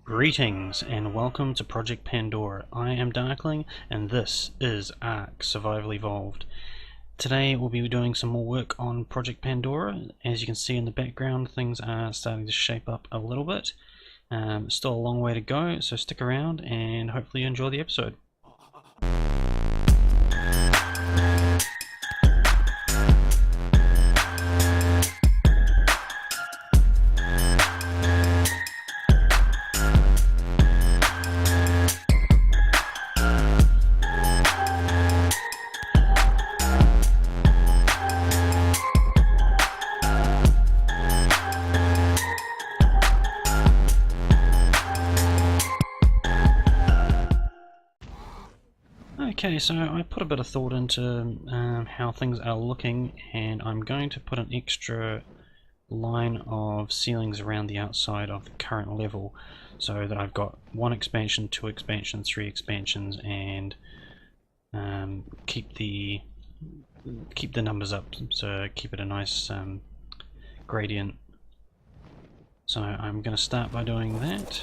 Greetings and welcome to Project Pandora. I am Darkling and this is Ark Survival Evolved. Today we'll be doing some more work on Project Pandora. As you can see in the background, things are starting to shape up a little bit. Still a long way to go, so stick around and hopefully you enjoy the episode. Okay, so I put a bit of thought into how things are looking, and I'm going to put an extra line of ceilings around the outside of the current level, so that I've got 1 expansion, 2 expansions, 3 expansions, and keep the numbers up, so keep it a nice gradient. So I'm going to start by doing that.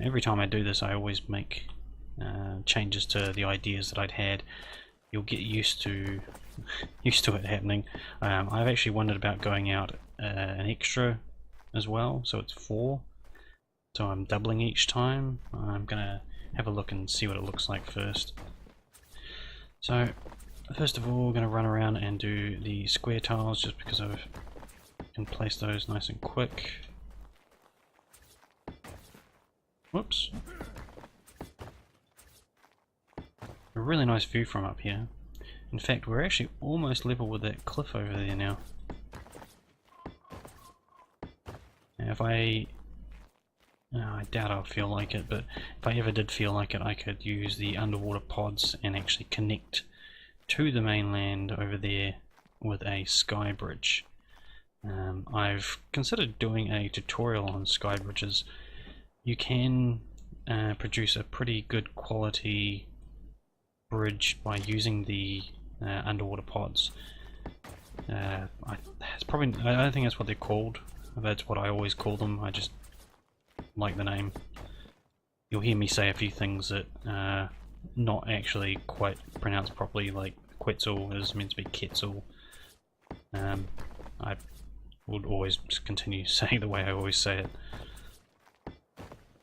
Every time I do this, I always make changes to the ideas that I'd had. You'll get used to it happening. I've actually wondered about going out an extra as well, so it's 4. So I'm doubling each time. I'm gonna have a look and see what it looks like first. So first of all, we're gonna run around and do the square tiles just because I can place those nice and quick. Whoops. A really nice view from up here. In fact, we're actually almost level with that cliff over there now. Now if I doubt I'll feel like it, but if I ever did feel like it, I could use the underwater pods and actually connect to the mainland over there with a sky bridge. I've considered doing a tutorial on sky bridges. You can produce a pretty good quality bridge by using the underwater pods. I don't think that's what they're called. That's what I always call them. I just like the name. You'll hear me say a few things that not actually quite pronounced properly, like Quetzal is meant to be Quetzal. I would always just continue saying the way I always say it.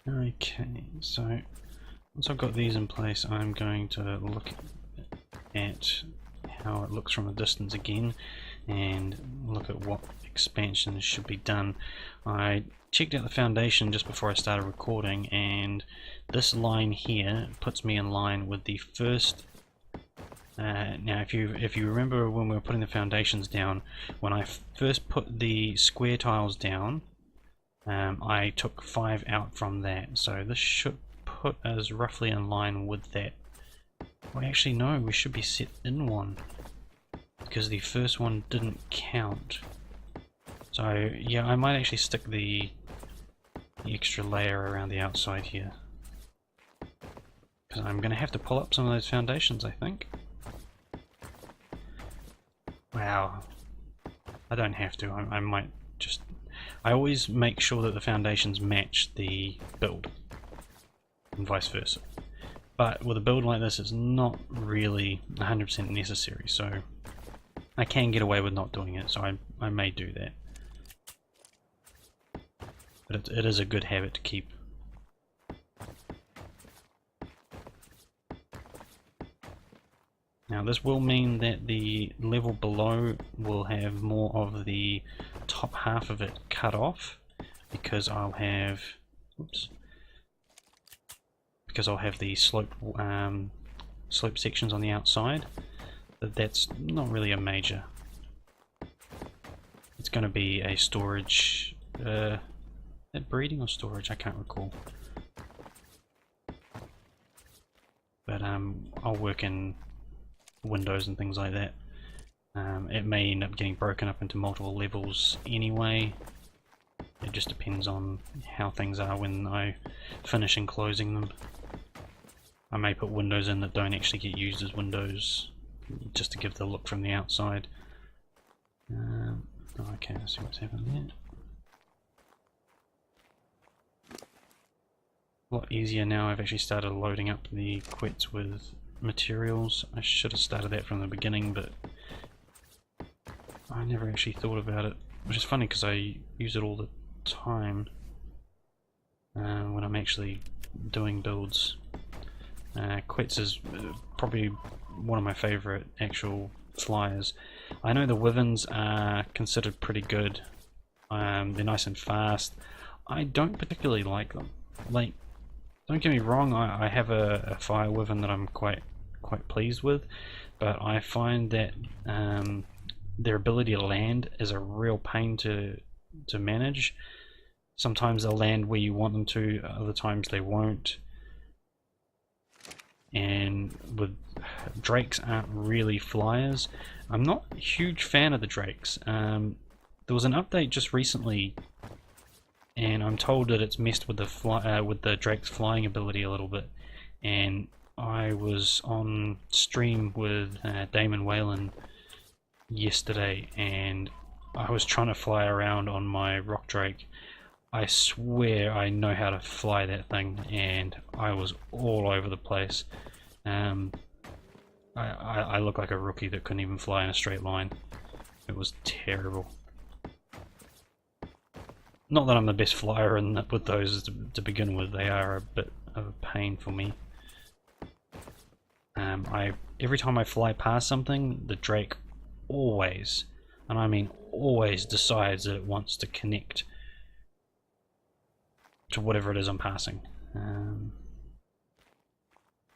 Okay, so once I've got these in place, I'm going to look at how it looks from a distance again and look at what expansions should be done. I checked out the foundation just before I started recording, and this line here puts me in line with the first. Now if you remember when we were putting the foundations down, when I first put the square tiles down, I took 5 out from that, so this should put us roughly in line with that. Well, actually no, we should be set in 1 because the first one didn't count. So yeah, I might actually stick the extra layer around the outside here, because I'm going to have to pull up some of those foundations, I think. Wow, I don't have to. I might just. I always make sure that the foundations match the build and vice versa, but with a build like this it's not really 100% necessary, so I can get away with not doing it, so I may do that, but it is a good habit to keep. Now this will mean that the level below will have more of the top half of it cut off, because I'll have the slope sections on the outside, but that's not really a major. It's going to be a storage, that breeding or storage, I can't recall. But I'll work in windows and things like that. It may end up getting broken up into multiple levels anyway. It just depends on how things are when I finish enclosing them. I may put windows in that don't actually get used as windows, just to give the look from the outside. Okay, let's see what's happening there. a lot easier now. I've actually started loading up the quets with materials. I should have started that from the beginning, but I never actually thought about it, which is funny because I use it all the time when I'm actually doing builds. Quets is probably one of my favourite actual flyers. I know the Wyverns are considered pretty good. They're nice and fast. I don't particularly like them. Like, don't get me wrong, I have a fire Wyvern that I'm quite pleased with, but I find that their ability to land is a real pain to manage. Sometimes they'll land where you want them to, other times they won't. And with drakes aren't really flyers. I'm not a huge fan of the drakes. There was an update just recently, and I'm told that it's messed with the drake's flying ability a little bit. And I was on stream with Damon Whalen yesterday, and I was trying to fly around on my rock drake. I swear I know how to fly that thing, and I was all over the place. I look like a rookie that couldn't even fly in a straight line. It was terrible. Not that I'm the best flyer with those to begin with. They are a bit of a pain for me. Every time I fly past something, the drake always, and I mean always, decides that it wants to connect to whatever it is I'm passing.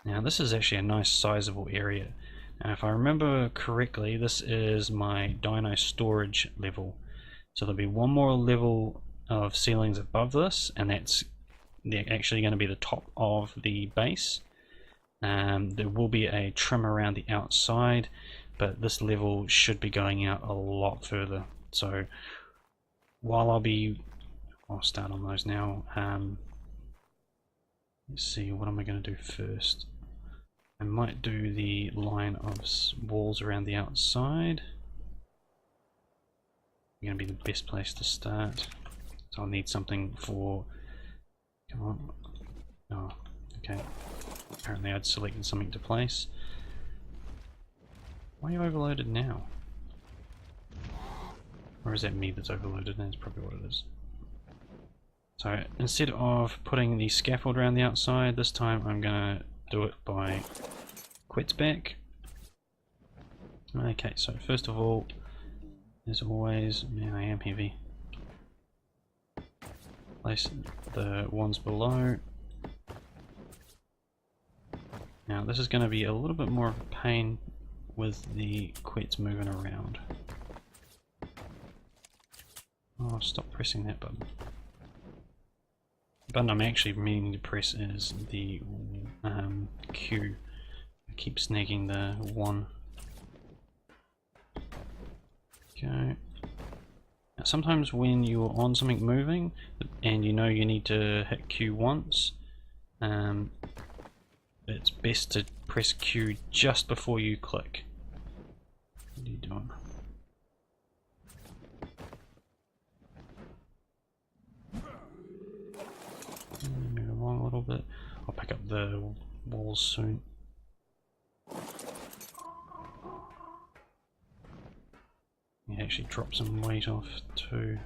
Now this is actually a nice sizable area. Now if I remember correctly, this is my dino storage level. So there'll be one more level of ceilings above this, and that's actually going to be the top of the base. There will be a trim around the outside, but this level should be going out a lot further. So while I'll start on those now. Let's see, what am I going to do first? I might do the line of walls around the outside. Going to be the best place to start. So I'll need something for. Come on. Oh, okay. Apparently I'd selected something to place. Why are you overloaded now? Or is that me that's overloaded? That's probably what it is. So instead of putting the scaffold around the outside, this time I'm gonna do it by quets back. Okay, so first of all, as always, man, I am heavy. Place the ones below. Now this is going to be a little bit more of a pain with the quets moving around. Oh, stop pressing that button. The button I'm actually meaning to press is the Q. I keep snagging the 1. Okay. Now, sometimes when you're on something moving and you know you need to hit Q once, it's best to press Q just before you click. What are you doing? Move along a little bit. I'll pick up the walls soon. You actually drop some weight off too.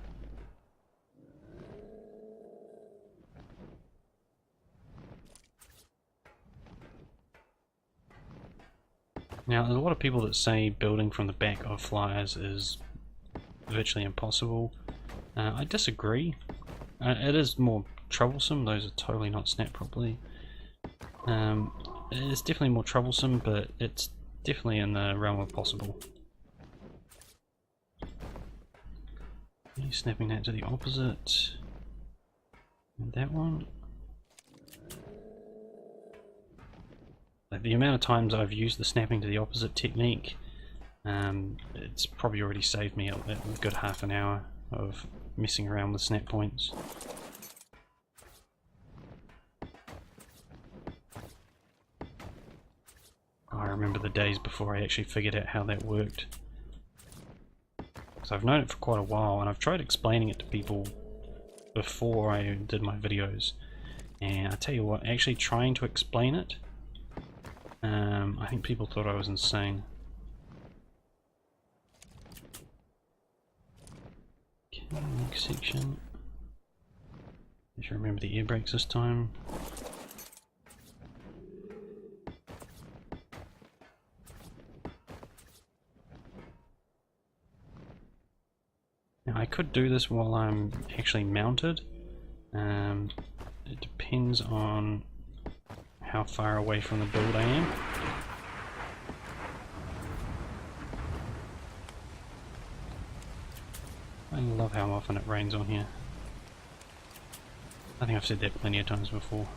Now there's a lot of people that say building from the back of flyers is virtually impossible. I disagree. It is more troublesome. Those are totally not snapped properly. It's definitely more troublesome, but it's definitely in the realm of possible. Snapping that to the opposite. And that one. The amount of times I've used the snapping to the opposite technique, it's probably already saved me a good half an hour of messing around with snap points. I remember the days before I actually figured out how that worked. So I've known it for quite a while, and I've tried explaining it to people before I did my videos, And I tell you what, actually trying to explain it, I think people thought I was insane. Okay, next section. I should remember the air brakes this time. Now I could do this while I'm actually mounted. It depends on how far away from the build I am. I love how often it rains on here. I think I've said that plenty of times before.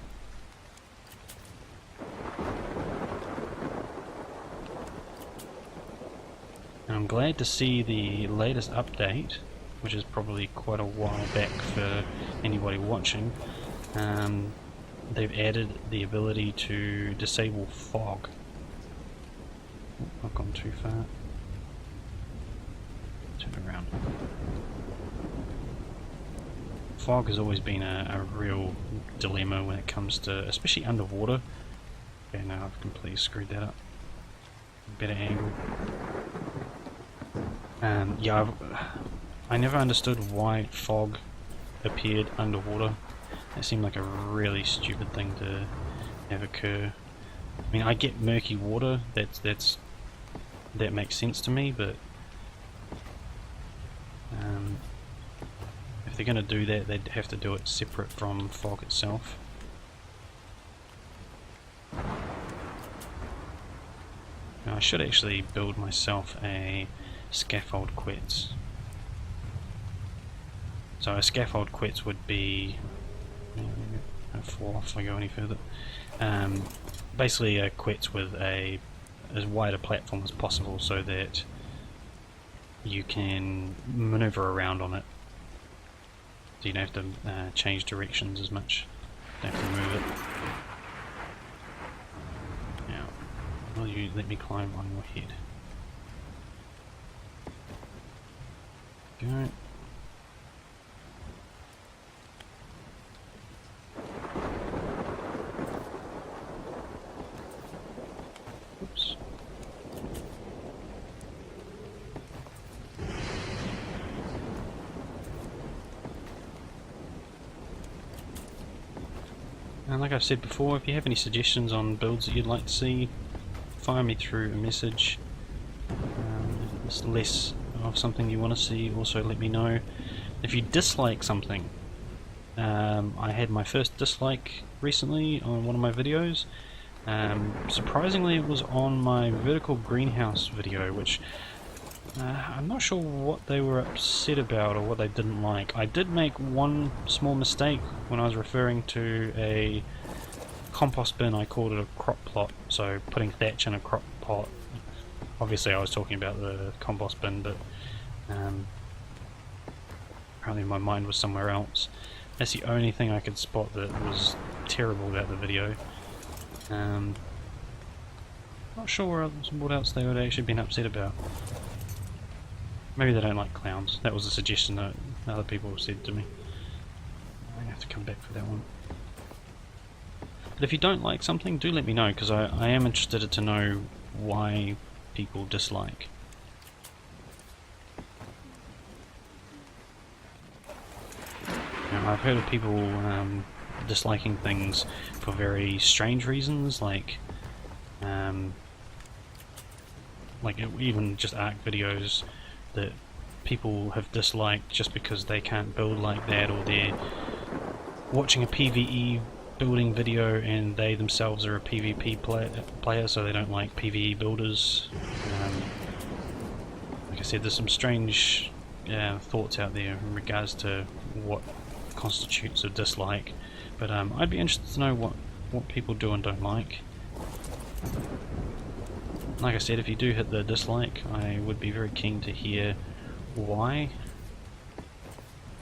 And I'm glad to see the latest update, which is probably quite a while back for anybody watching. They've added the ability to disable fog. Oh, I've gone too far. Turn around. Fog has always been a real dilemma when it comes to, especially underwater. Okay, now I've completely screwed that up. Better angle. Yeah, I never understood why fog appeared underwater. That seemed like a really stupid thing to have occur. I mean, I get murky water. That makes sense to me, but if they're going to do that, they'd have to do it separate from fog itself. Now, I should actually build myself a scaffold quetz. So a scaffold quetz would be, I'll fall off if I go any further. Basically a quetz with as wide a platform as possible so that you can maneuver around on it. So you don't have to change directions as much. You don't have to move it. Now, will you let me climb on your head? Go. Oops. And like I've said before, if you have any suggestions on builds that you'd like to see, fire me through a message. If it's less of something you want to see, also let me know. If you dislike something, I had my first dislike recently on one of my videos. Surprisingly, it was on my vertical greenhouse video, which I'm not sure what they were upset about or what they didn't like. I did make one small mistake when I was referring to a compost bin. I called it a crop plot, so putting thatch in a crop plot. Obviously I was talking about the compost bin, but apparently my mind was somewhere else. That's the only thing I could spot that was terrible about the video. Not sure what else they would have actually been upset about. Maybe they don't like clowns. That was a suggestion that other people said to me. I'm going to have to come back for that one. But if you don't like something, do let me know, because I am interested to know why people dislike. Now, I've heard of people disliking things for very strange reasons, like even just ARC videos that people have disliked just because they can't build like that, or they're watching a PvE building video and they themselves are a PvP player, so they don't like PvE builders. Like I said, there's some strange thoughts out there in regards to what constitutes a dislike, but I'd be interested to know what people do and don't like. Like I said, if you do hit the dislike, I would be very keen to hear why,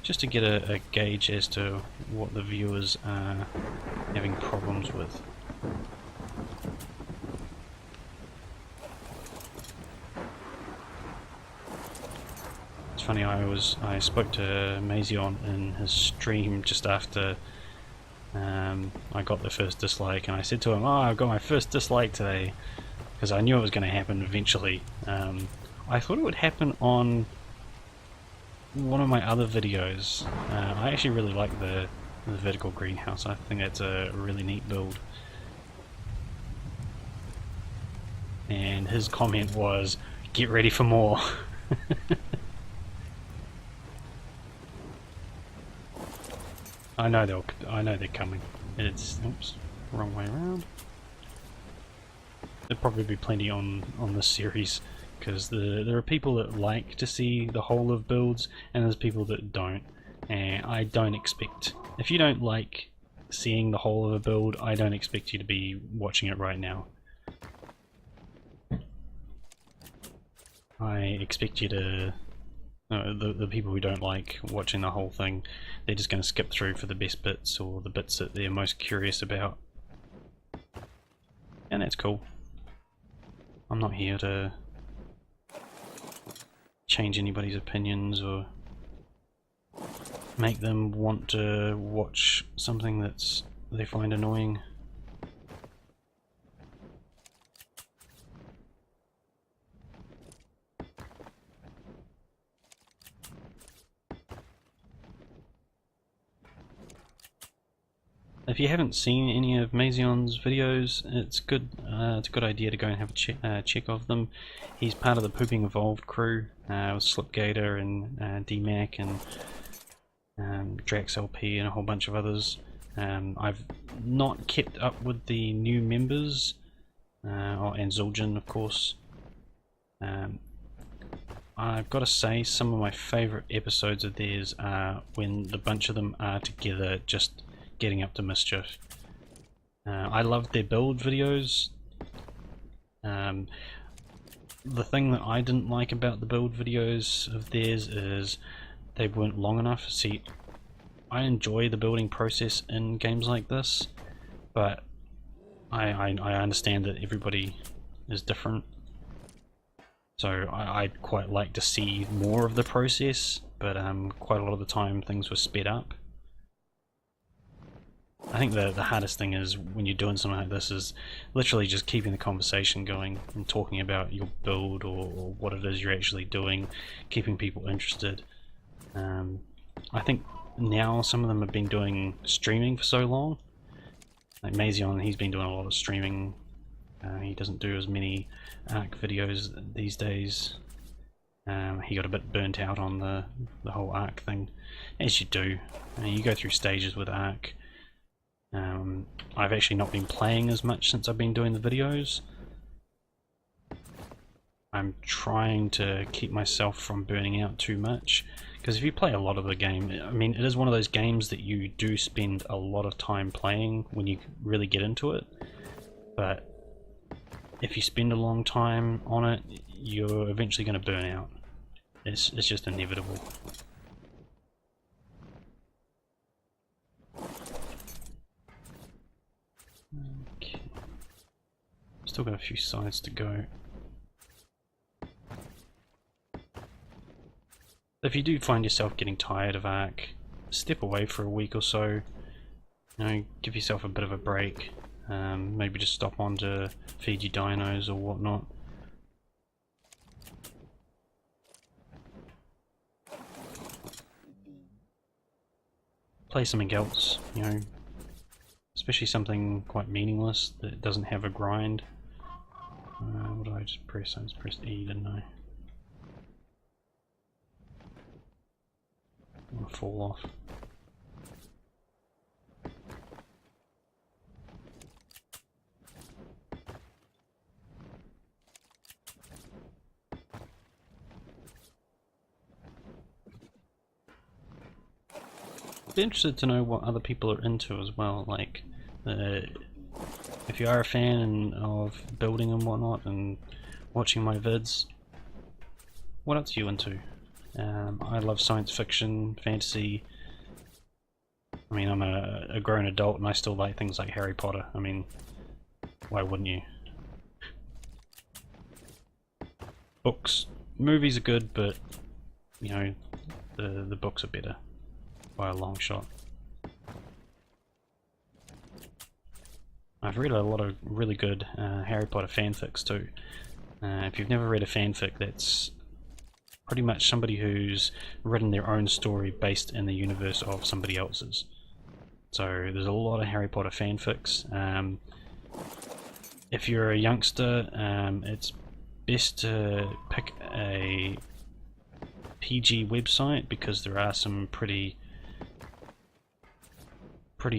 just to get a gauge as to what the viewers are having problems with. It's funny, I spoke to Mazion in his stream just after I got the first dislike, and I said to him, "Oh, I've got my first dislike today," because I knew it was going to happen eventually. I thought it would happen on one of my other videos. I actually really like the vertical greenhouse. I think it's a really neat build. And his comment was, "Get ready for more." I know they're coming. It's, oops, wrong way around. There'll probably be plenty on this series, because there are people that like to see the whole of builds, and there's people that don't. And I don't expect, if you don't like seeing the whole of a build, I don't expect you to be watching it right now. I expect you to, the people who don't like watching the whole thing, they're just going to skip through for the best bits, or the bits that they're most curious about. And that's cool. I'm not here to change anybody's opinions or make them want to watch something that's they find annoying. If you haven't seen any of Mazion's videos, it's good. It's a good idea to go and have a check of them. He's part of the Pooping Evolved crew with Slipgator and DMAC and Drax LP and a whole bunch of others. I've not kept up with the new members, and Zul'jin, of course. I've got to say, some of my favourite episodes of theirs are when the bunch of them are together, just getting up to mischief. I loved their build videos. The thing that I didn't like about the build videos of theirs is they weren't long enough. See, I enjoy the building process in games like this, but I understand that everybody is different. So I'd quite like to see more of the process, but quite a lot of the time things were sped up. I think the hardest thing is when you're doing something like this is literally just keeping the conversation going and talking about your build or what it is you're actually doing, keeping people interested. I think now some of them have been doing streaming for so long. Like Mazion, he's been doing a lot of streaming. He doesn't do as many Ark videos these days. He got a bit burnt out on the whole Ark thing, as you do. You go through stages with Ark. I've actually not been playing as much since I've been doing the videos. I'm trying to keep myself from burning out too much, because if you play a lot of the game, I mean, it is one of those games that you do spend a lot of time playing when you really get into it, but if you spend a long time on it, you're eventually going to burn out. It's just inevitable. Okay. Still got a few sides to go. If you do find yourself getting tired of Ark, step away for a week or so. You know, give yourself a bit of a break. Maybe just stop on to feed your dinos or whatnot. Play something else, you know, especially something quite meaningless that doesn't have a grind. What did I just press? I just pressed E, didn't I? I'm gonna fall off. Be interested to know what other people are into as well, like if you are a fan of building and whatnot and watching my vids, what else are you into? I love science fiction, fantasy. I mean, I'm a grown adult and I still like things like Harry Potter. I mean, why wouldn't you? Books, movies are good, but you know, the books are better by a long shot. I've read a lot of really good Harry Potter fanfics too. If you've never read a fanfic, that's pretty much somebody who's written their own story based in the universe of somebody else's. So there's a lot of Harry Potter fanfics. If you're a youngster, it's best to pick a PG website because there are some pretty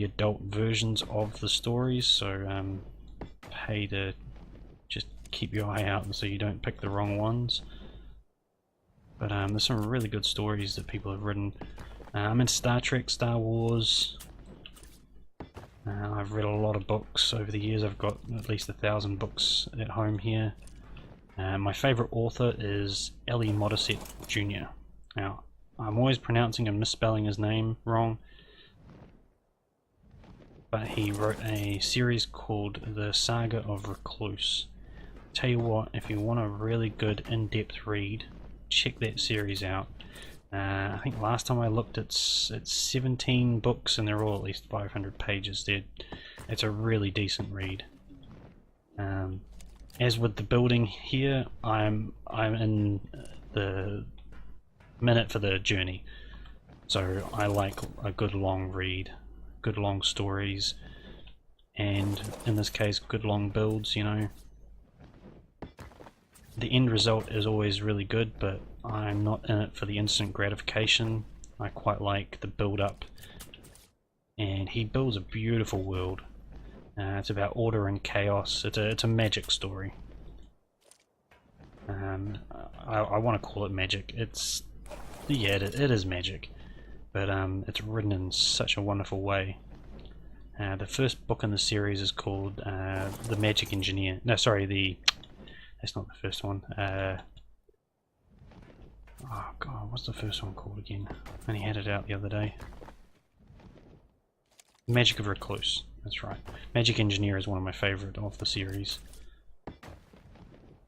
adult versions of the stories, so pay to just keep your eye out so you don't pick the wrong ones. But there's some really good stories that people have written. I'm in Star Trek, Star Wars. I've read a lot of books over the years. I've got at least 1,000 books at home here. My favourite author is Ellie Modisette Jr. Now, I'm always pronouncing and misspelling his name wrong, but he wrote a series called The Saga of Recluse. Tell you what, if you want a really good in-depth read, check that series out. I think last time I looked it's 17 books and they're all at least 500 pages. It's a really decent read. As with the building here, I'm in the minute for the journey, so I like a good long read, good long stories, and in this case good long builds, you know. The end result is always really good, but I'm not in it for the instant gratification. I quite like the build up, and he builds a beautiful world. It's about order and chaos. It's a magic story. I want to call it magic. Yeah, it is magic, but it's written in such a wonderful way. The first book in the series is called The Magic Engineer. No, sorry, that's not the first one. Oh god, what's the first one called again? I only had it out the other day. Magic of Recluse, that's right. Magic Engineer is one of my favourite of the series.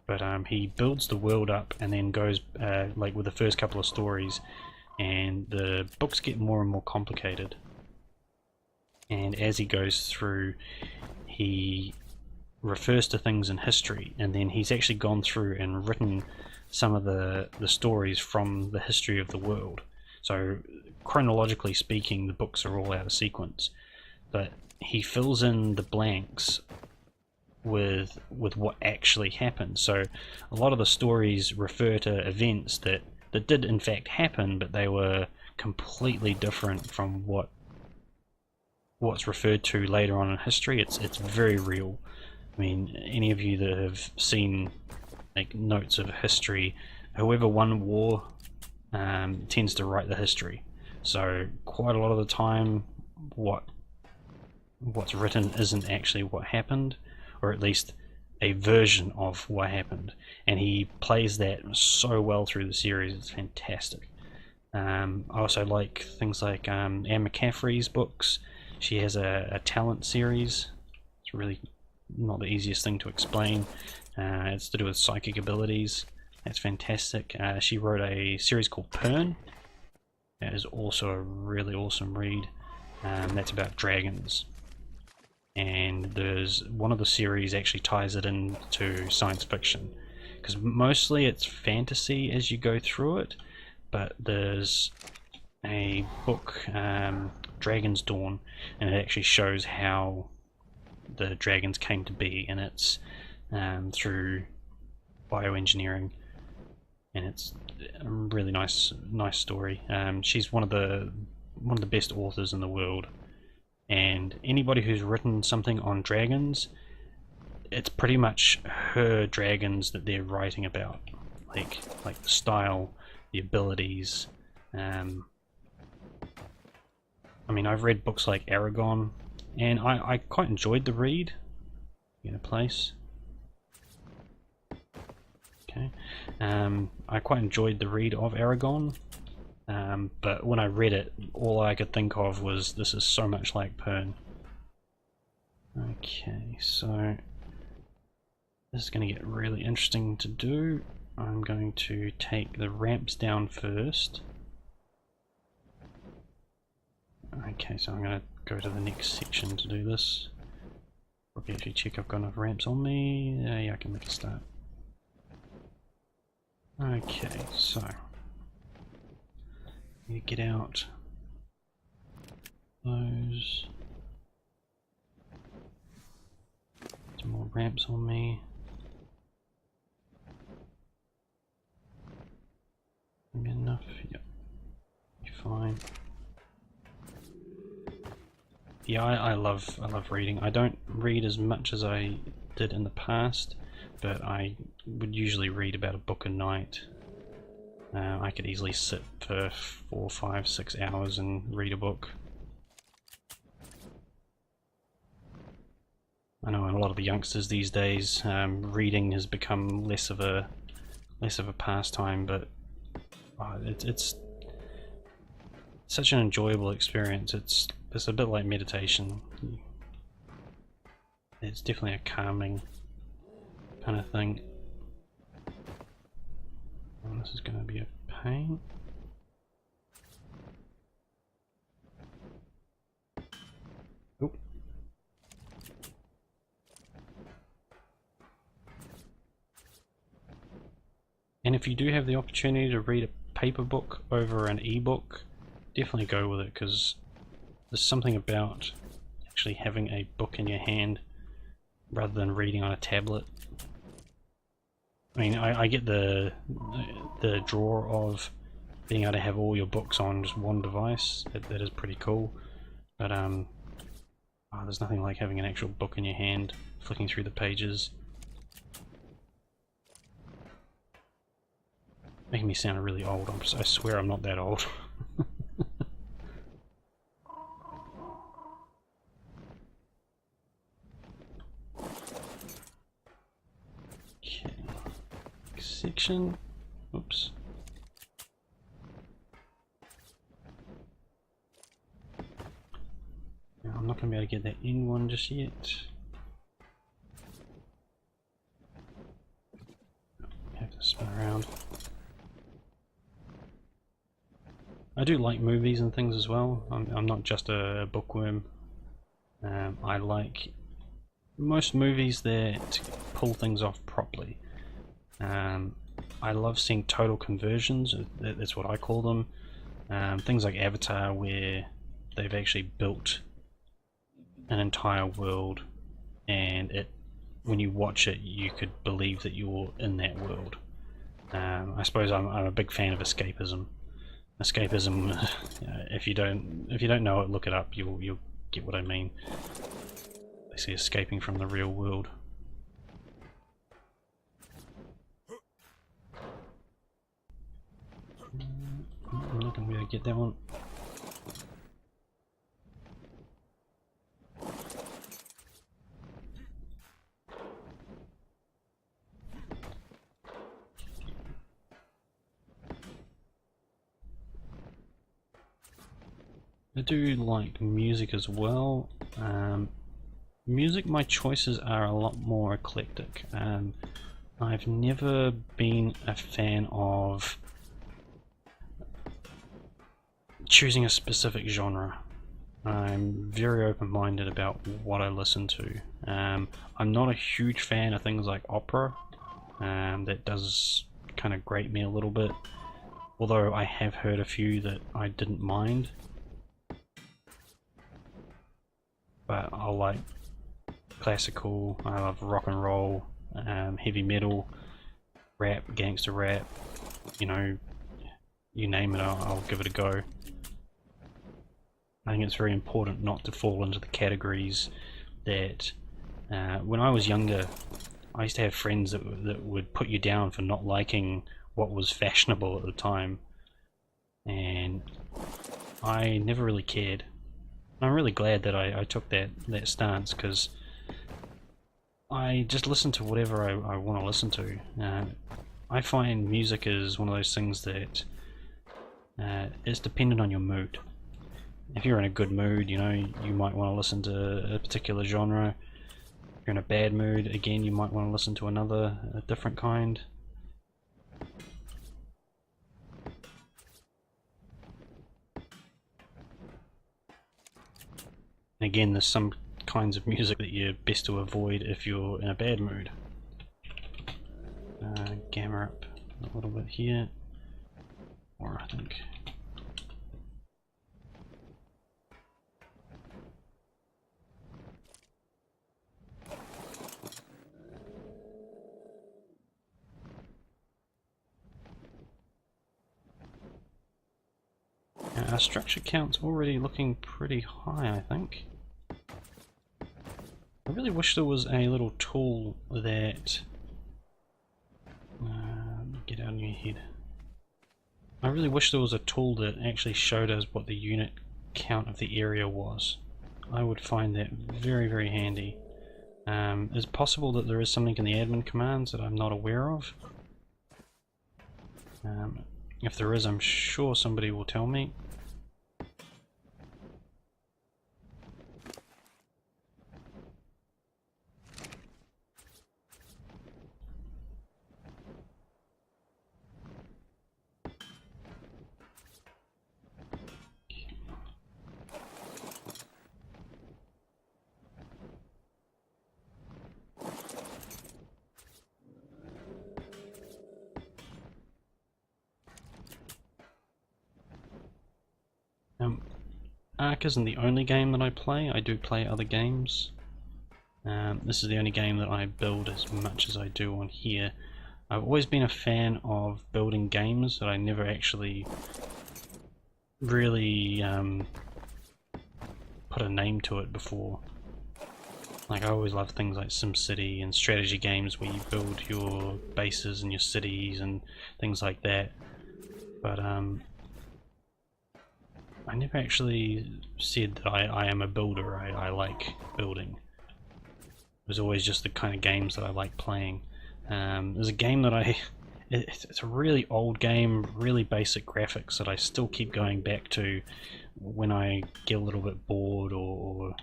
But he builds the world up and then goes like with the first couple of stories, and the books get more and more complicated. And as he goes through, he refers to things in history, and then he's actually gone through and written some of the stories from the history of the world. So chronologically speaking, the books are all out of sequence, but he fills in the blanks with what actually happened. So a lot of the stories refer to events that did in fact happen, but they were completely different from what's referred to later on in history. It's very real. I mean, any of you that have seen like notes of history, whoever won war tends to write the history. So quite a lot of the time what's written isn't actually what happened, or at least a version of what happened, and he plays that so well through the series. It's fantastic. I also like things like Anne McCaffrey's books. She has a talent series. It's really not the easiest thing to explain. It's to do with psychic abilities. That's fantastic. She wrote a series called Pern. That is also a really awesome read. That's about dragons. And there's one of the series actually ties it into science fiction, because mostly it's fantasy as you go through it, but there's a book, Dragon's Dawn, and it actually shows how the dragons came to be, and it's through bioengineering, and it's a really nice story. She's one of the best authors in the world, and anybody who's written something on dragons, it's pretty much her dragons that they're writing about, like the style, the abilities. I mean, I've read books like Aragon, and I quite enjoyed the read. Get a place. Okay. I quite enjoyed the read of Aragon, but when I read it, all I could think of was, this is so much like Pern. Okay, so this is going to get really interesting to do. I'm going to take the ramps down first. Okay, so I'm going to go to the next section to do this. Probably actually check I've got enough ramps on me. Yeah, I can make a start. Okay, so you get out those. Some more ramps on me. Enough, yep. You're fine. Yeah, I love reading. I don't read as much as I did in the past, but I would usually read about a book a night. I could easily sit for 4, 5, 6 hours and read a book. I know a lot of the youngsters these days, reading has become less of a pastime, but it's such an enjoyable experience. It's a bit like meditation. It's definitely a calming kind of thing. And this is going to be a pain. Oop. And if you do have the opportunity to read a paper book over an ebook, definitely go with it, because there's something about actually having a book in your hand rather than reading on a tablet. I mean, I get the draw of being able to have all your books on just one device. That is pretty cool, but there's nothing like having an actual book in your hand, flicking through the pages. Making me sound really old. I swear I'm not that old. Okay. Section. Oops. Now, I'm not going to be able to get that in one just yet. Have to spin around. I do like movies and things as well. I'm not just a bookworm. I like most movies that pull things off properly. I love seeing total conversions, that's what I call them. Things like Avatar, where they've actually built an entire world, and when you watch it you could believe that you're in that world. I suppose I'm a big fan of escapism. Escapism, if you don't know it, look it up. You'll get what I mean. Basically, escaping from the real world. I'm not going to be able to get that one. I do like music as well. Music, my choices are a lot more eclectic. I've never been a fan of choosing a specific genre. I'm very open-minded about what I listen to. I'm not a huge fan of things like opera. That does kind of grate me a little bit, although I have heard a few that I didn't mind. But I like classical, I love rock and roll, heavy metal, rap, gangster rap, you know, you name it, I'll give it a go. I think it's very important not to fall into the categories that, when I was younger, I used to have friends that would put you down for not liking what was fashionable at the time, and I never really cared. I'm really glad that I took that stance, because I just listen to whatever I want to listen to. I find music is one of those things that is dependent on your mood. If you're in a good mood, you know, you might want to listen to a particular genre. If you're in a bad mood, again, you might want to listen to a different kind. Again, there's some kinds of music that you're best to avoid if you're in a bad mood. Gamma up a little bit here, or I think. Our structure count's already looking pretty high, I think. I really wish there was a little tool that... get out of your head. I really wish there was a tool that actually showed us what the unit count of the area was. I would find that very, very handy. Is it possible that there is something in the admin commands that I'm not aware of? If there is, I'm sure somebody will tell me. Ark isn't the only game that I play. I do play other games. This is the only game that I build as much as I do on here. I've always been a fan of building games, but I never actually really put a name to it before. Like, I always loved things like SimCity and strategy games where you build your bases and your cities and things like that. But I never actually said that I am a builder. I like building. It was always just the kind of games that I like playing. There's a game that it's a really old game, really basic graphics that I still keep going back to when I get a little bit bored or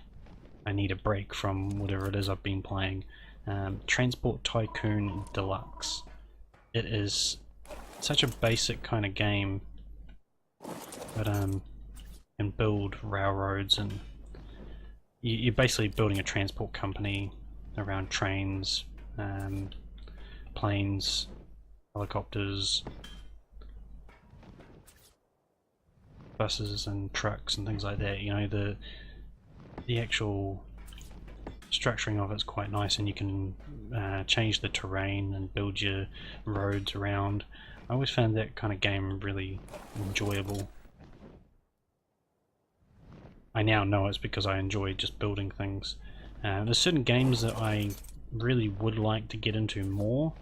I need a break from whatever it is I've been playing. Transport Tycoon Deluxe. It is such a basic kind of game, but and build railroads, and you're basically building a transport company around trains, planes, helicopters, buses and trucks and things like that. You know, the actual structuring of it's quite nice, and you can change the terrain and build your roads around. I always found that kind of game really enjoyable. I now know it's because I enjoy just building things. There's certain games that I really would like to get into more.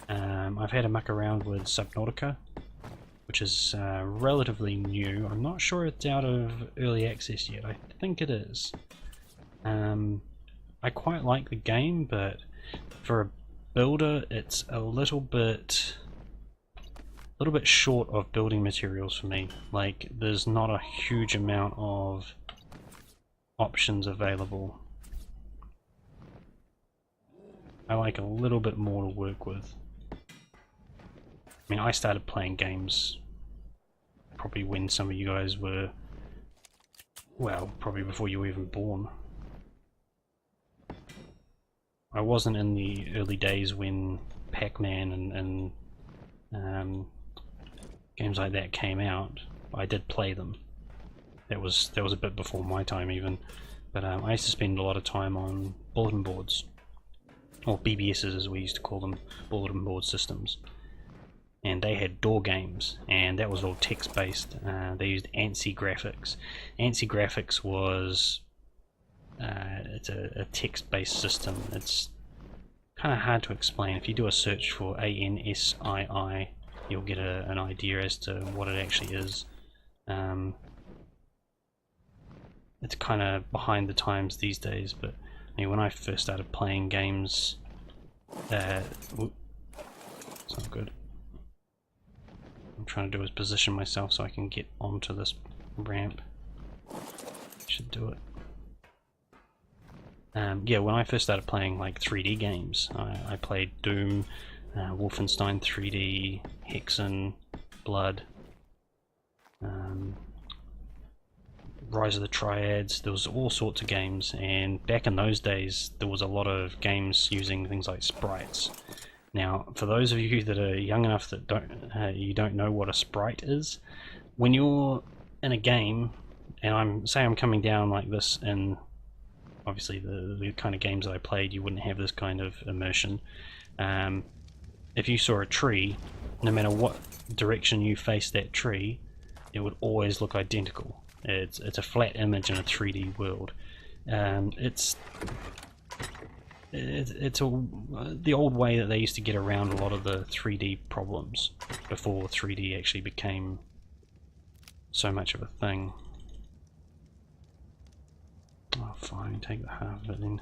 I've had a muck around with Subnautica, which is relatively new. I'm not sure it's out of early access yet. I think it is. I quite like the game, but for a builder it's a little bit short of building materials for me. Like, there's not a huge amount of options available. I like a little bit more to work with. I mean, I started playing games probably when some of you guys were, well, probably before you were even born. I wasn't in the early days when Pac-Man and games like that came out. I did play them. That was a bit before my time even, but I used to spend a lot of time on bulletin boards, or BBSs as we used to call them, bulletin board systems. And they had door games, and that was all text based. They used ANSI graphics. ANSI graphics was it's a text based system. It's kind of hard to explain. If you do a search for ANSII, you'll get an idea as to what it actually is. It's kind of behind the times these days, but I mean, when I first started playing games, it's not good. I'm trying to do is position myself so I can get onto this ramp. Should do it. Yeah, when I first started playing like 3D games, I played Doom, Wolfenstein 3D, Hexen, Blood, Rise of the Triads, there was all sorts of games, and back in those days there was a lot of games using things like sprites. Now, for those of you that are young enough that you don't know what a sprite is, when you're in a game, and I'm coming down like this, and obviously the kind of games that I played, you wouldn't have this kind of immersion. If you saw a tree, no matter what direction you face that tree, it would always look identical. It's a flat image in a 3D world. It's the old way that they used to get around a lot of the 3D problems before 3D actually became so much of a thing. Oh fine, take the half of it then.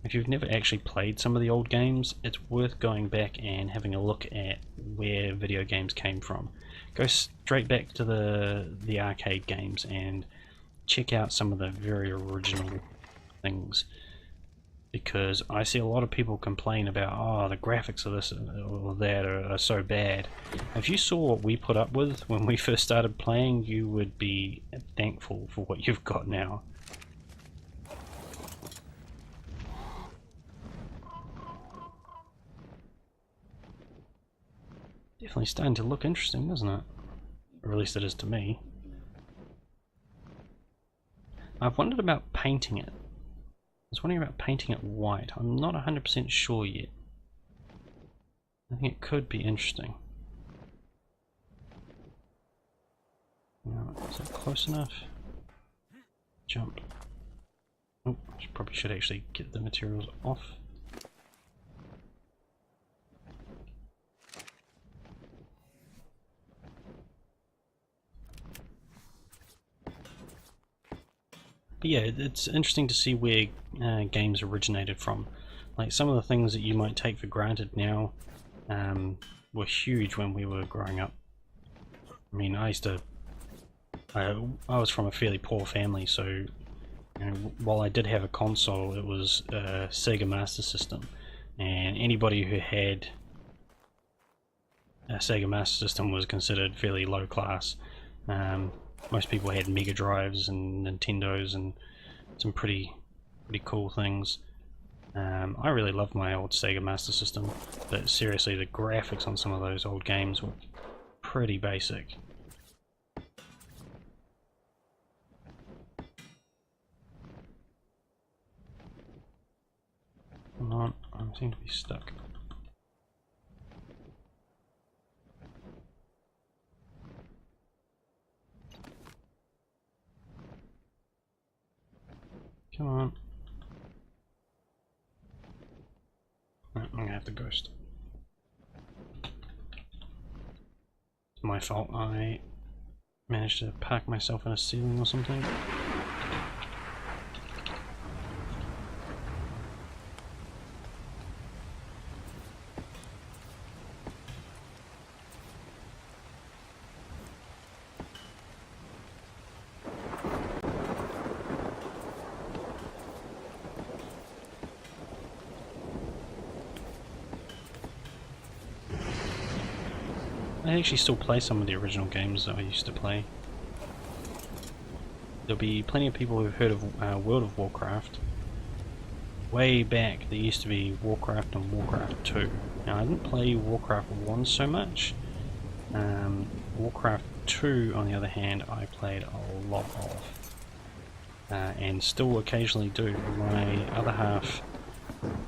If you've never actually played some of the old games, it's worth going back and having a look at where video games came from. Go straight back to the arcade games and check out some of the very original things, because I see a lot of people complain about, oh, the graphics of this or that are so bad. If you saw what we put up with when we first started playing, you would be thankful for what you've got now. Definitely starting to look interesting, isn't it? Or at least it is to me. I've wondered about painting it. I was wondering about painting it white. I'm not 100% sure yet. I think it could be interesting. Now, is that close enough? Jump. Oh, I probably should actually get the materials off. But yeah, it's interesting to see where games originated from. Like some of the things that you might take for granted now were huge when we were growing up. I mean, I was from a fairly poor family, so you know, while I did have a console, it was a Sega Master System, and anybody who had a Sega Master System was considered fairly low class. Most people had Mega Drives and Nintendos and some pretty cool things. I really loved my old Sega Master System, but seriously, the graphics on some of those old games were pretty basic. Come on, I seem to be stuck. Come on. No, I'm gonna have to ghost. It's my fault. I managed to park myself in a ceiling or something. I actually still play some of the original games that I used to play. There'll be plenty of people who've heard of World of Warcraft. Way back there used to be Warcraft and Warcraft 2. Now I didn't play Warcraft 1 so much. Warcraft 2 on the other hand I played a lot of. And still occasionally do. My other half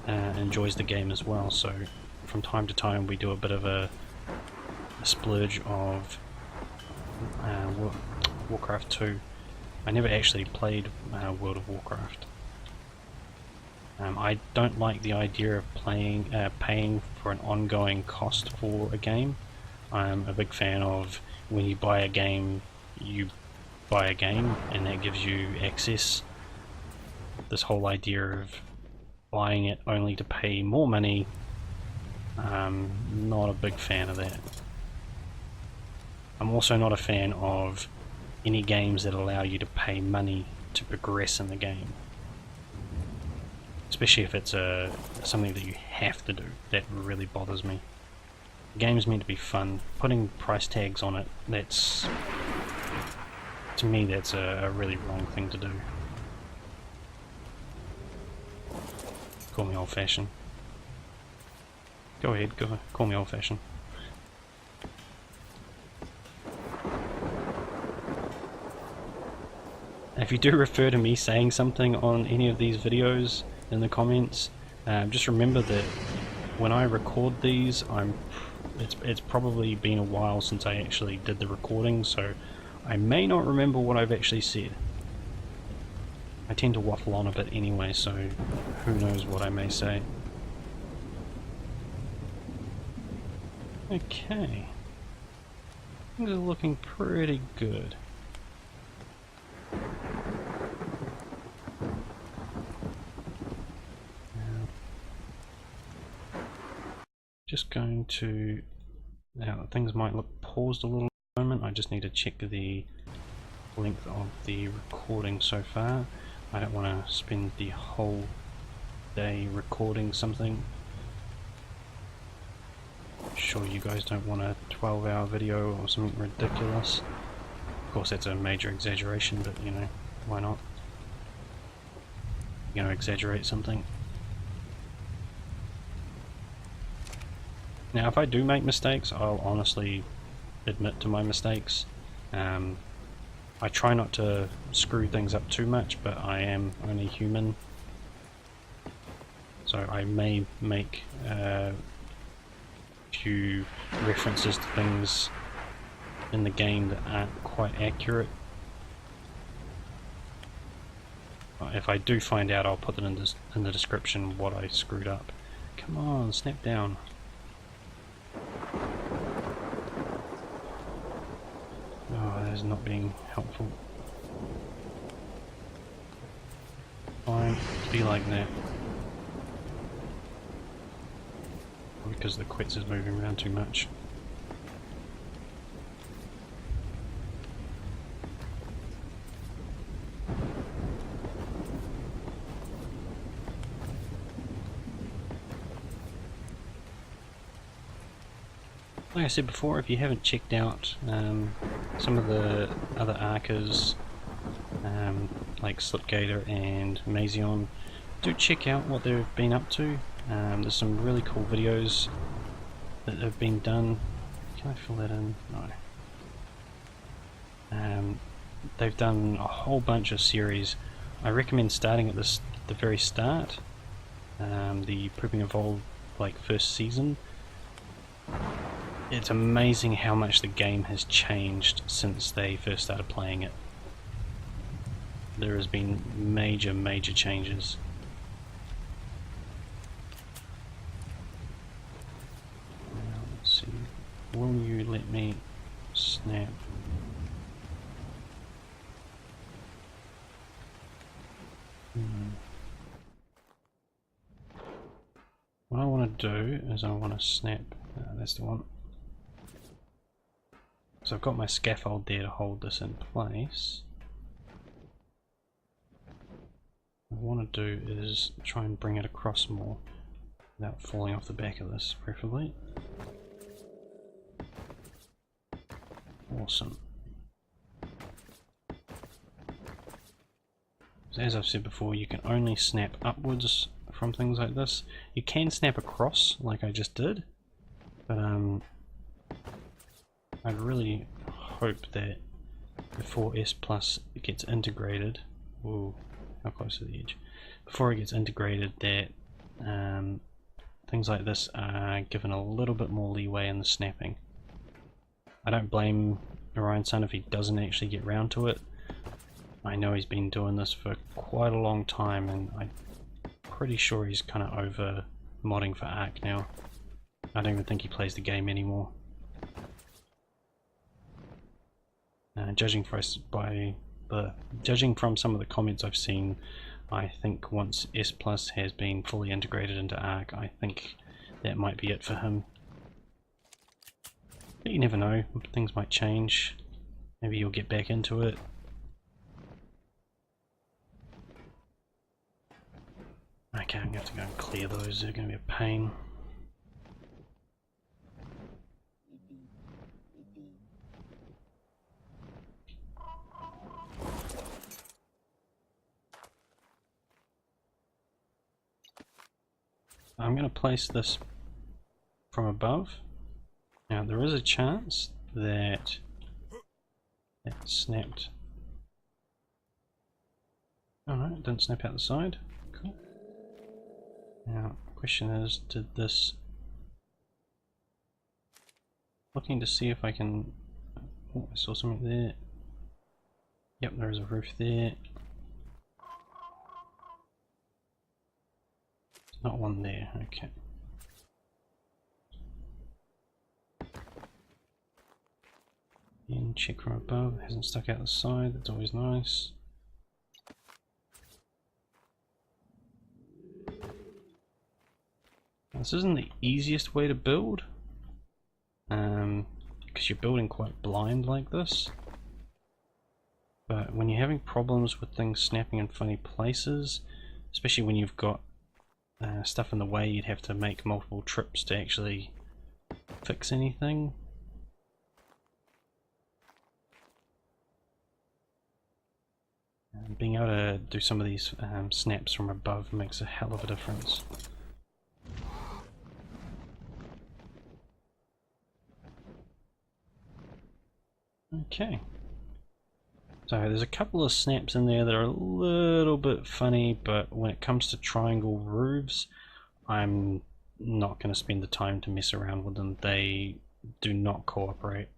enjoys the game as well, so from time to time we do a bit of a splurge of Warcraft 2. I never actually played World of Warcraft. I don't like the idea of paying for an ongoing cost for a game. I'm a big fan of when you buy a game, you buy a game and that gives you access. This whole idea of buying it only to pay more money, not a big fan of that. I'm also not a fan of any games that allow you to pay money to progress in the game. Especially if it's something that you have to do. That really bothers me. The game's meant to be fun. Putting price tags on it, that's... to me that's a really wrong thing to do. Call me old-fashioned. Go ahead, call me old-fashioned. If you do refer to me saying something on any of these videos in the comments, just remember that when I record these, it's probably been a while since I actually did the recording, so I may not remember what I've actually said. I tend to waffle on a bit anyway, so who knows what I may say. Okay. Things are looking pretty good. Just going to, now things might look paused a little moment. I just need to check the length of the recording so far. I don't want to spend the whole day recording something. I'm sure you guys don't want a 12-hour video or something ridiculous. Of course that's a major exaggeration, but you know, why not? You're going to exaggerate something. Now if I do make mistakes, I'll honestly admit to my mistakes. I try not to screw things up too much, but I am only human. So I may make a few references to things in the game that aren't quite accurate. If I do find out, I'll put it in the description what I screwed up. Come on, snap down. Oh, that is not being helpful. Fine, be like that. Because the quits is moving around too much. Like I said before, if you haven't checked out some of the other Arcas, like Slipgator and Mazion, do check out what they've been up to. There's some really cool videos that have been done. Can I fill that in? No. They've done a whole bunch of series. I recommend starting at the very start, the Proving Evolved like first season. It's amazing how much the game has changed since they first started playing it. There has been major changes. Now, let's see. Will you let me snap? What I want to do is I want to snap. That's the one. So I've got my scaffold there to hold this in place. What I want to do is try and bring it across more without falling off the back of this, preferably. Awesome. So as I've said before, you can only snap upwards from things like this. You can snap across like I just did, but I really hope that before S Plus gets integrated, whoa, how close to the edge, before it gets integrated, that things like this are given a little bit more leeway in the snapping. I don't blame Orion Sun if he doesn't actually get round to it. I know he's been doing this for quite a long time, and I'm pretty sure he's kind of over modding for Ark now. I don't even think he plays the game anymore. Judging from some of the comments I've seen, I think once S Plus has been fully integrated into Ark, I think that might be it for him. But you never know, things might change. Maybe you'll get back into it. Okay, I'm going to have to go and clear those, they're going to be a pain. I'm going to place this from above. Now there is a chance that it snapped. Alright, it didn't snap out the side. Cool. Now the question is, did this... Looking to see if I can... Oh, I saw something there. Yep, there is a roof there. There's not one there, okay. And check from above, it hasn't stuck out the side, that's always nice. This isn't the easiest way to build, because you're building quite blind like this. But when you're having problems with things snapping in funny places, especially when you've got stuff in the way, you'd have to make multiple trips to actually fix anything. Being able to do some of these snaps from above makes a hell of a difference. Okay. So there's a couple of snaps in there that are a little bit funny, but when it comes to triangle roofs, I'm not going to spend the time to mess around with them. They do not cooperate.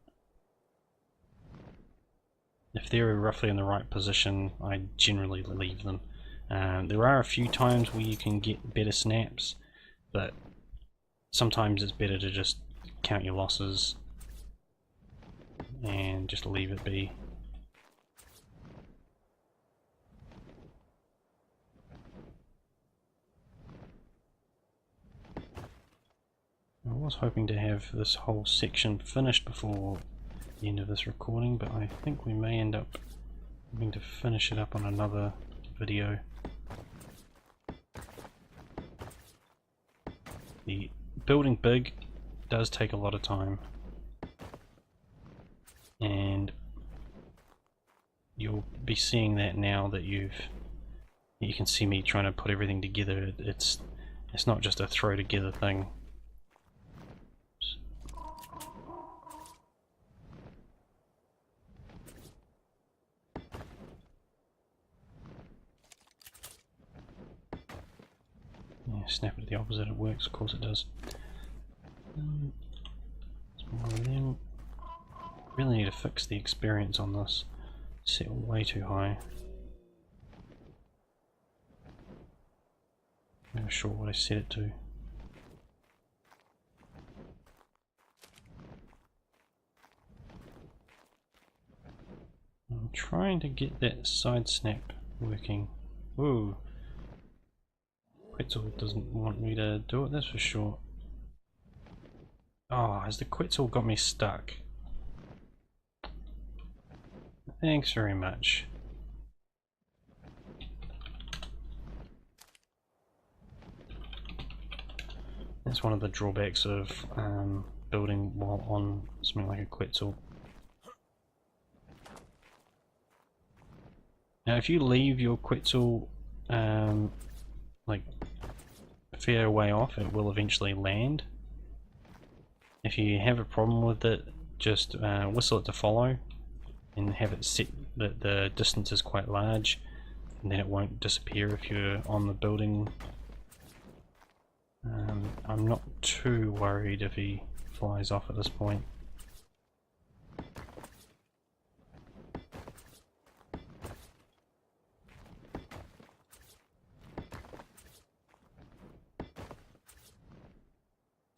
If they're roughly in the right position, I generally leave them. There are a few times where you can get better snaps, but sometimes it's better to just count your losses and just leave it be. I was hoping to have this whole section finished before the end of this recording, but I think we may end up having to finish it up on another video. The building big does take a lot of time, and you'll be seeing that now that you can see me trying to put everything together. It's not just a throw together thing. Snap it to the opposite, it works, of course it does. More of them. Really need to fix the experience on this. Set way too high. I'm not sure what I set it to. I'm trying to get that side snap working. Ooh. Quetzal doesn't want me to do it, that's for sure. Oh, has the Quetzal got me stuck? Thanks very much. That's one of the drawbacks of building while on something like a Quetzal. Now if you leave your Quetzal like a fair way off, it will eventually land. If you have a problem with it, just whistle it to follow and have it set that the distance is quite large, and then it won't disappear if you're on the building. I'm not too worried if he flies off at this point.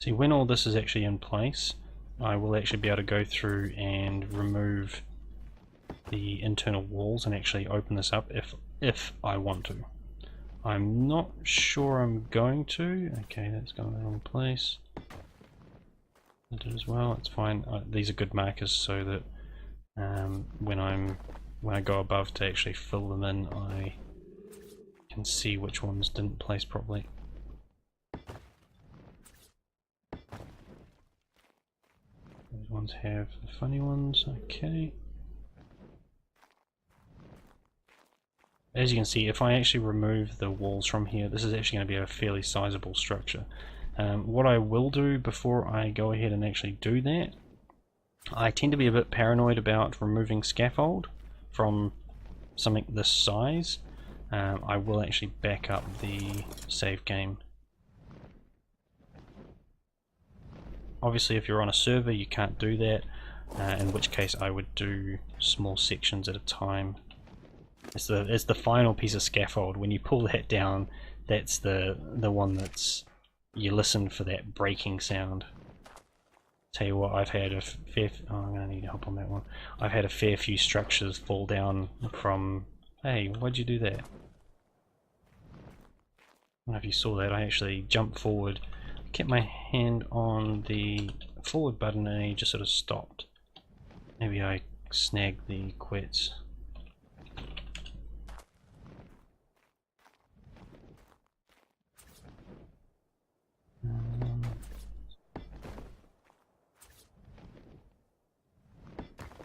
See, when all this is actually in place, I will actually be able to go through and remove the internal walls and actually open this up if I want to. I'm not sure I'm going to. Okay, that's going in the wrong place. I did as well. It's fine. These are good markers so that when I go above to actually fill them in, I can see which ones didn't place properly. Those ones have the funny ones. Okay. as you can see, if I actually remove the walls from here, this is actually going to be a fairly sizable structure. What I will do before I go ahead and actually do that, I tend to be a bit paranoid about removing scaffold from something this size. I will actually back up the save game. Obviously if you're on a server you can't do that, in which case I would do small sections at a time. It's the final piece of scaffold. When you pull that down, that's the one that's, you listen for that breaking sound. Tell you what, I've had a fair, oh, I'm gonna need help on that one. I've had a fair few structures fall down from, hey, why'd you do that? I don't know if you saw that. I actually jumped forward, kept my hand on the forward button, and he just sort of stopped. Maybe I snagged the quets.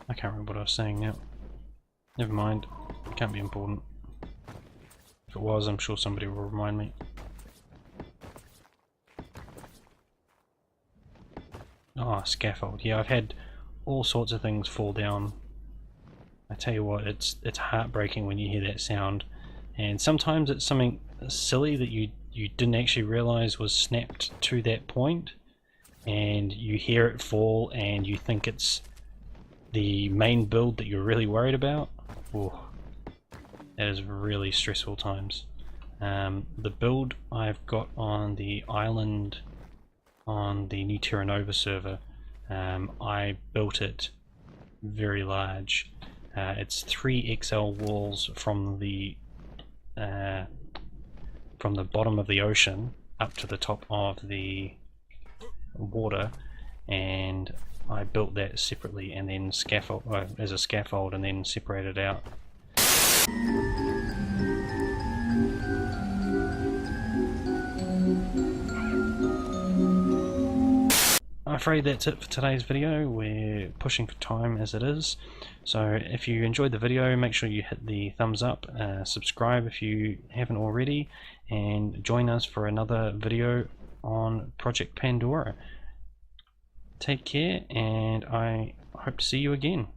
I can't remember what I was saying now. Never mind, it can't be important. If it was, I'm sure somebody will remind me. Oh, scaffold. Yeah, I've had all sorts of things fall down. I tell you what, it's heartbreaking when you hear that sound. And sometimes it's something silly that you didn't actually realize was snapped to that point, and you hear it fall and you think it's the main build that you're really worried about. Ooh, that is really stressful times. The build I've got on the island on the new Terra Nova server, I built it very large. It's 3 XL walls from the bottom of the ocean up to the top of the water, and I built that separately and then scaffold as a scaffold and then separated out. I'm afraid that's it for today's video. We're pushing for time as it is, so if you enjoyed the video, make sure you hit the thumbs up, subscribe if you haven't already, and join us for another video on Project Pandora. Take care, and I hope to see you again.